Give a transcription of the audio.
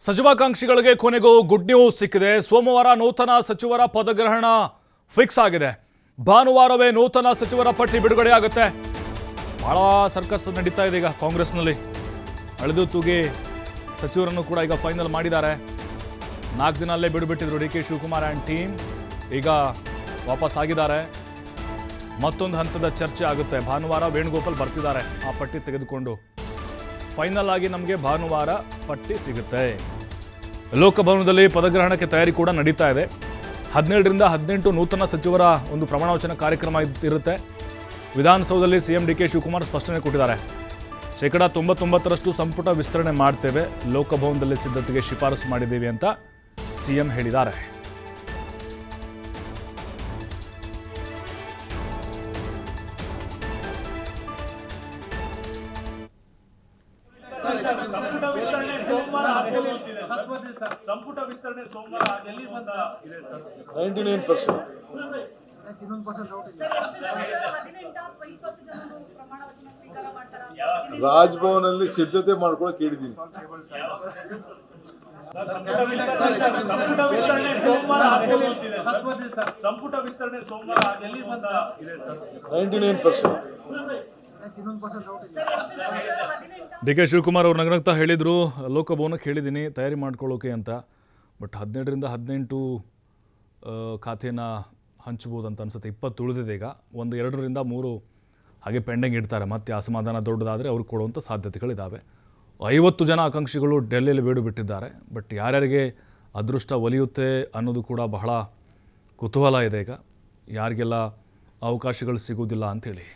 ಸಚಿವಾಕಾಂಕ್ಷಿಗಳಿಗೆ ಕೊನೆಗೂ good news ಸಿಕ್ಕಿದೆ. ಸೋಮವಾರ ನೂತನ ಸಚಿವರ ಪದಗ್ರಹಣ ಫಿಕ್ಸ್ ಆಗಿದೆ. ಭಾನುವಾರವೇ ನೂತನ ಸಚಿವರ ಪಟ್ಟಿ ಬಿಡುಗಡೆಯಾಗುತ್ತೆ. ಬಹಳ ಸರ್ಕಸ್ ನಡೀತಾ ಇದೆ ಈಗ ಕಾಂಗ್ರೆಸ್ನಲ್ಲಿ. ಅಳೆದು ತೂಗಿ ಸಚಿವರನ್ನು ಕೂಡ ಈಗ ಫೈನಲ್ ಮಾಡಿದ್ದಾರೆ. 4 ದಿನ ಅಲ್ಲೇ ಬಿಡುಬಿಟ್ಟಿದ್ರು D K Shivakumar and team. ಈಗ ವಾಪಸ್ ಆಗಿದ್ದಾರೆ. ಮತ್ತೊಂದು ಹಂತದ ಚರ್ಚೆ ಆಗುತ್ತೆ. ಭಾನುವಾರ ವೇಣುಗೋಪಾಲ್ ಬರ್ತಿದ್ದಾರೆ ಆ ಪಟ್ಟಿ ತೆಗೆದುಕೊಂಡು. ಫೈನಲ್ ಆಗಿ ನಮಗೆ ಭಾನುವಾರ ಪಟ್ಟಿ ಸಿಗುತ್ತೆ. ಲೋಕಭವನದಲ್ಲಿ ಪದಗ್ರಹಣಕ್ಕೆ ತಯಾರಿ ಕೂಡ ನಡೀತಾ ಇದೆ. 17ರಿಂದ 18 ನೂತನ ಸಚಿವರ ಒಂದು ಪ್ರಮಾಣವಚನ ಕಾರ್ಯಕ್ರಮ ಇರುತ್ತೆ. ವಿಧಾನಸೌಧದಲ್ಲಿ ಸಿಎಂ ಡಿ ಕೆ ಶಿವಕುಮಾರ್ ಸ್ಪಷ್ಟನೆ ಕೊಟ್ಟಿದ್ದಾರೆ. 99% ಸಂಪುಟ ವಿಸ್ತರಣೆ ಮಾಡ್ತೇವೆ, ಲೋಕಭವನದಲ್ಲಿ ಸಿದ್ಧತೆಗೆ ಶಿಫಾರಸು ಮಾಡಿದ್ದೇವೆ ಅಂತ ಸಿಎಂ ಹೇಳಿದ್ದಾರೆ. ಸಂಪುಟ ವಿಸ್ತರಣೆ ಸೋಮವಾರ ಎಲ್ಲಿ ಬಂದ ಇದೆ ಸರ್? 99%. ರಾಜಭವನಲ್ಲಿ ಸಿದ್ಧತೆ ಮಾಡ್ಕೊಳಕ್ ಹೇಳಿದ್ದೀನಿ. ಸಂಪುಟ ವಿಸ್ತರಣೆ ಸೋಮವಾರ ಎಲ್ಲಿ ಬಂದ ಇದೆ ಸರ್? 99%. ಡಿ ಕೆ ಶಿವಕುಮಾರ್ ಅವರು ನಗನಗ್ತಾ ಹೇಳಿದರು, ಲೋಕಭವನಕ್ಕೆ ಹೇಳಿದ್ದೀನಿ ತಯಾರಿ ಮಾಡ್ಕೊಳ್ಳೋಕೆ ಅಂತ. ಬಟ್ 17ರಿಂದ 18 ಖಾತೆಯನ್ನು ಹಂಚ್ಬೋದು ಅಂತ ಅನ್ಸುತ್ತೆ. 20 ಉಳಿದಿದೆ ಈಗ. 2ರಿಂದ 3 ಹಾಗೆ ಪೆಂಡಿಂಗ್ ಇಡ್ತಾರೆ. ಮತ್ತೆ ಅಸಮಾಧಾನ ದೊಡ್ಡದಾದರೆ ಅವ್ರಿಗೆ ಕೊಡುವಂಥ ಸಾಧ್ಯತೆಗಳಿದ್ದಾವೆ. 50 ಜನ ಆಕಾಂಕ್ಷಿಗಳು ಡೆಲ್ಲಿಯಲ್ಲಿ ಬೀಡು ಬಿಟ್ಟಿದ್ದಾರೆ. ಬಟ್ ಯಾರ್ಯಾರಿಗೆ ಅದೃಷ್ಟ ಒಲಿಯುತ್ತೆ ಅನ್ನೋದು ಕೂಡ ಬಹಳ ಕುತೂಹಲ ಇದೆ ಈಗ. ಯಾರಿಗೆಲ್ಲ ಅವಕಾಶಗಳು ಸಿಗೋದಿಲ್ಲ ಅಂಥೇಳಿ.